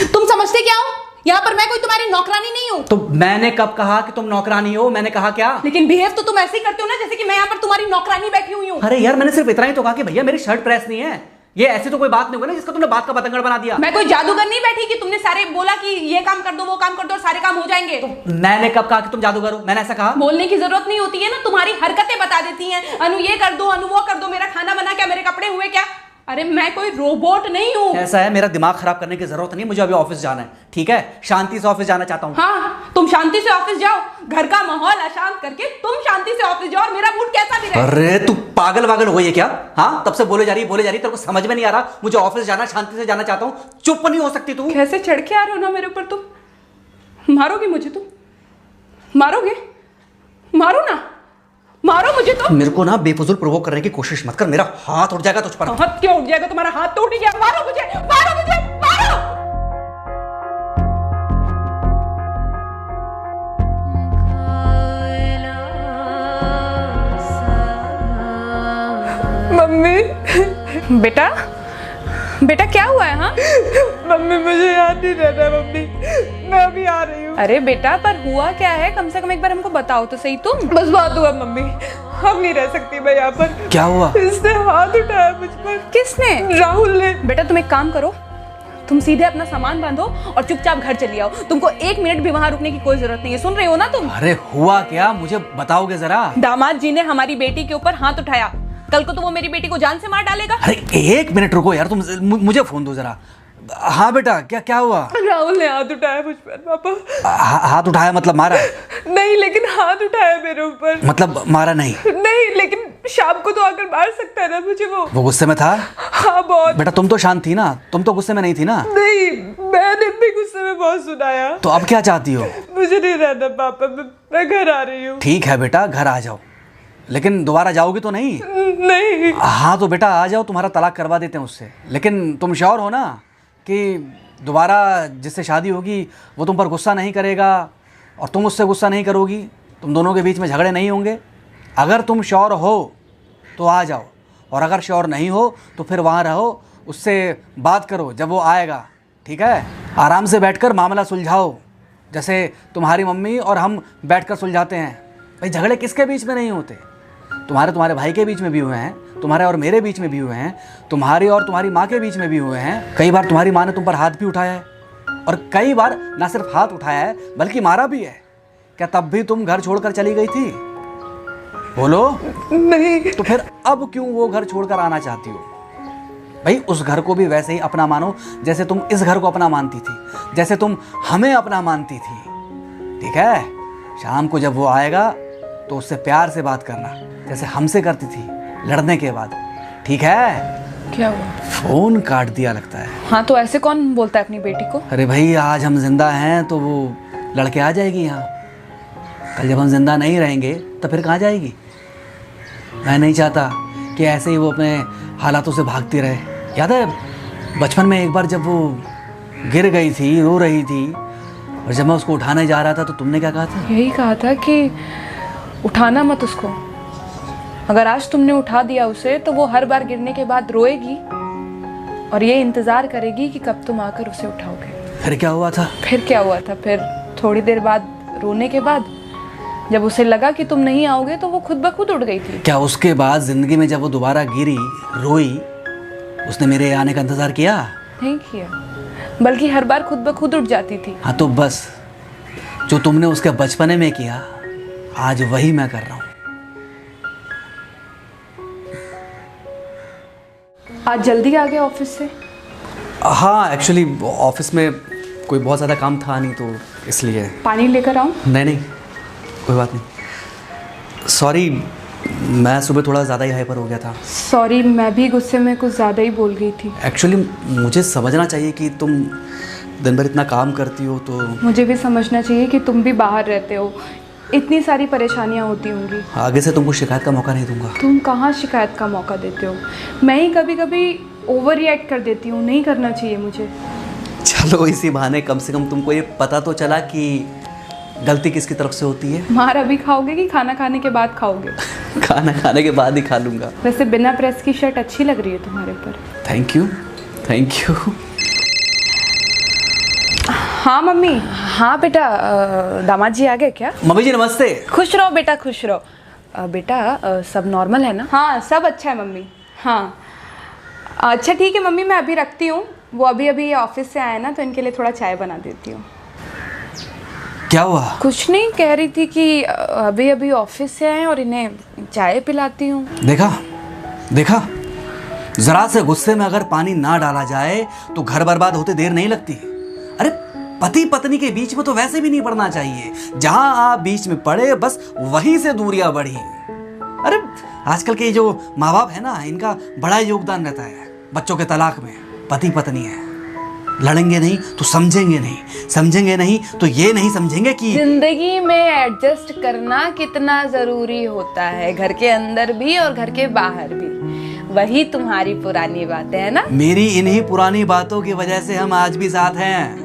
तुम समझते क्या हो? यहाँ पर मैं कोई तुम्हारी नौकरानी नहीं हूँ। तो मैंने कब कहा कि तुम नौकरानी हो? मैंने कहा क्या? लेकिन बिहेव तो तुम ऐसे ही करते हो ना जैसे कि मैं यहाँ पर तुम्हारी नौकरानी बैठी हुई हूँ। अरे यार मैंने सिर्फ इतना ही तो कहा कि भैया मेरी शर्ट प्रेस नहीं है। ये ऐसी तो कोई बात नहीं हुई ना जिसका तुमने बात का पतंगड़ बना दिया। मैं कोई जादूगर नहीं बैठी कि तुमने सारे बोला कि ये काम कर दो वो काम कर दो और सारे काम हो जाएंगे। मैंने कब कहा कि तुम जादूगर हो? मैंने ऐसा कहा? बोलने की जरूरत नहीं होती है ना, तुम्हारी हरकतें बता देती हैं। अनु ये कर दो, अनु वो कर दो, मेरा खाना बना क्या, मेरे कपड़े हुए क्या। अरे मैं कोई रोबोट नहीं हूँ। ऐसा है, मेरा दिमाग खराब करने की जरूरत नहीं, मुझे अभी ऑफिस जाना है। ठीक है, शांति से ऑफिस जाना चाहता हूँ। हाँ तुम शांति से ऑफिस जाओ, घर का माहौल अशांत करके तुम शांति से ऑफिस जाओ और मेरा मूड कैसा भी रहे। अरे तू पागल वागल हो गई है क्या? हाँ तब से बोले जा रही तेरे को समझ में नहीं आ रहा? मुझे ऑफिस जाना, शांति से जाना चाहता हूँ। चुप नहीं हो सकती तू? कैसे चढ़ के आ रहे हो ना मेरे ऊपर तुम। मारोगे मुझे? तुम मारोगे? मारो ना, मारो मुझे। तो मेरे को ना बेफजूल प्रोवोक करने की कोशिश मत कर, मेरा हाथ उठ जाएगा तुझ पर। हाथ क्यों उठ जाएगा? तुम्हारा हाथ तो उठ गया। मारो मुझे, मारो मुझे, मारो। मम्मी। बेटा बेटा क्या हुआ है? हाँ मम्मी मुझे याद नहीं रहता मम्मी, मैं अभी आ रही हूँ। अरे बेटा पर हुआ क्या है? कम से कम एक बार हमको बताओ तो सही। तुम बस बात हुआ मम्मी, अब नहीं रह सकती मैं यहाँ पर। क्या हुआ? इसने हाथ उठाया मुझ पर। किसने? राहुल ने। बेटा तुम एक काम करो, तुम सीधे अपना सामान बांधो और चुपचाप घर चली आओ। तुमको एक मिनट भी वहां रुकने की कोई जरूरत नहीं है। सुन रहे हो ना तुम? अरे हुआ क्या, मुझे बताओगे जरा? दामाद जी ने हमारी बेटी के ऊपर हाथ उठाया। कल को तो वो मेरी बेटी को जान से मार डालेगा। अरे एक मिनट रुको यार, तुम मुझे फोन दो जरा। हाँ बेटा क्या हुआ? राहुल ने हाथ उठाया मुझ पर पापा। हाथ उठाया मतलब मारा? नहीं लेकिन हाथ उठाया मेरे ऊपर। मतलब मारा नहीं? नहीं लेकिन शाम को तो आकर मार सकता है ना मुझे वो गुस्से में था? हाँ बहुत। बेटा तुम तो शांत थी ना, तुम तो गुस्से में नहीं थी ना? नहीं मैंने भी गुस्से में बहुत सुनाया। तो अब क्या चाहती हो? मुझे नहीं रहना पापा, मैं घर आ रही हूँ। ठीक है बेटा घर आ जाओ, लेकिन दोबारा जाओगी तो नहीं? नहीं। हाँ तो बेटा आ जाओ, तुम्हारा तलाक करवा देते हैं उससे। लेकिन तुम श्योर हो ना कि दोबारा जिससे शादी होगी वो तुम पर गुस्सा नहीं करेगा और तुम उससे गुस्सा नहीं करोगी, तुम दोनों के बीच में झगड़े नहीं होंगे? अगर तुम श्योर हो तो आ जाओ, और अगर श्योर नहीं हो तो फिर वहाँ रहो, उससे बात करो जब वो आएगा। ठीक है, आराम से बैठकर मामला सुलझाओ, जैसे तुम्हारी मम्मी और हम बैठकर सुलझाते हैं। भाई झगड़े किसके बीच में नहीं होते? तुम्हारे भाई के बीच में भी हुए हैं, तुम्हारे और मेरे बीच में भी हुए हैं, तुम्हारी और तुम्हारी माँ के बीच में भी हुए हैं। कई बार तुम्हारी माँ ने तुम पर हाथ भी उठाया है, और कई बार ना सिर्फ हाथ उठाया है बल्कि मारा भी है। क्या तब भी तुम घर छोड़कर चली गई थी? बोलो। नहीं। तो फिर अब क्यों वो घर छोड़कर आना चाहती हो? भाई उस घर को भी वैसे ही अपना मानो जैसे तुम इस घर को अपना मानती थी, जैसे तुम हमें अपना मानती थी। ठीक है, शाम को जब वो आएगा तो उससे प्यार से बात करना, जैसे हमसे करती थी लड़ने के बाद। ठीक है? क्या हुआ? फोन काट दिया लगता है। हाँ तो ऐसे कौन बोलता है अपनी बेटी को? अरे भाई आज हम जिंदा हैं तो वो लड़के आ जाएगी यहाँ, कल जब हम जिंदा नहीं रहेंगे तो फिर कहाँ जाएगी? मैं नहीं चाहता कि ऐसे ही वो अपने हालातों से भागती रहे। याद है बचपन में एक बार जब वो गिर गई थी, रो रही थी, और जब मैं उसको उठाने जा रहा था तो तुमने क्या कहा था? यही कहा था कि उठाना मत उसको। अगर आज तुमने उठा दिया उसे तो वो हर बार गिरने के बाद रोएगी और ये इंतजार करेगी कि कब तुम आकर उसे उठाओगे। फिर क्या हुआ था? फिर क्या हुआ था? फिर थोड़ी देर बाद रोने के बाद जब उसे लगा कि तुम नहीं आओगे तो वो खुद ब खुद उठ गई थी। क्या उसके बाद जिंदगी में जब वो दोबारा गिरी, रोई, उसने मेरे आने का इंतजार किया? नहीं किया, बल्कि हर बार खुद ब खुद उठ जाती थी। हाँ तो बस जो तुमने उसके बचपने में किया आज वही मैं कर रहा हूँ। आज जल्दी आ गए ऑफिस से? हाँ एक्चुअली ऑफिस में कोई बहुत ज़्यादा काम था नहीं तो इसलिए। पानी लेकर आऊँ? नहीं कोई बात नहीं, सॉरी मैं सुबह थोड़ा ज़्यादा ही हाइपर हो गया था। सॉरी, मैं भी गुस्से में कुछ ज़्यादा ही बोल गई थी। एक्चुअली मुझे समझना चाहिए कि तुम दिन भर इतना काम करती हो तो मुझे भी समझना चाहिए कि तुम भी बाहर रहते हो, इतनी सारी परेशानियां होती होंगी। आगे से तुमको शिकायत का मौका नहीं दूंगा। तुम कहाँ शिकायत का मौका देते हो? मैं ही कभी कभी ओवर रिएक्ट कर देती हूँ, नहीं करना चाहिए मुझे। चलो इसी बहाने कम से कम तुमको ये पता तो चला कि गलती किसकी तरफ से होती है। मार अभी खाओगे कि खाना खाने के बाद खाओगे? खाना खाने के बाद ही खा लूँगा। वैसे बिना प्रेस की शर्ट अच्छी लग रही है तुम्हारे पर। Thank you. हाँ मम्मी। हाँ बेटा, दामाद जी आ गए क्या? मम्मी जी नमस्ते। खुश रहो बेटा, खुश रहो। बेटा सब नॉर्मल है ना? हाँ सब अच्छा है मम्मी। हाँ अच्छा ठीक है मम्मी, मैं अभी रखती हूँ। वो अभी अभी ऑफिस से आए ना, तो इनके लिए थोड़ा चाय बना देती हूँ। क्या हुआ? कुछ नहीं, कह रही थी कि अभी अभी ऑफिस से आए और इन्हें चाय पिलाती हूँ। देखा देखा, जरा से गुस्से में अगर पानी ना डाला जाए तो घर बर्बाद होते देर नहीं लगती। अरे पति पत्नी के बीच में तो वैसे भी नहीं पड़ना चाहिए। जहां आप बीच में पड़े बस वहीं से दूरियां बढ़ी। अरे आजकल के जो माँ बाप है ना, इनका बड़ा योगदान रहता है बच्चों के तलाक में। पति पत्नी है, लड़ेंगे नहीं तो समझेंगे नहीं, समझेंगे नहीं तो ये नहीं समझेंगे कि जिंदगी में एडजस्ट करना कितना जरूरी होता है, घर के अंदर भी और घर के बाहर भी। वही तुम्हारी पुरानी बातें है ना। मेरी इन्हीं पुरानी बातों की वजह से हम आज भी साथ हैं।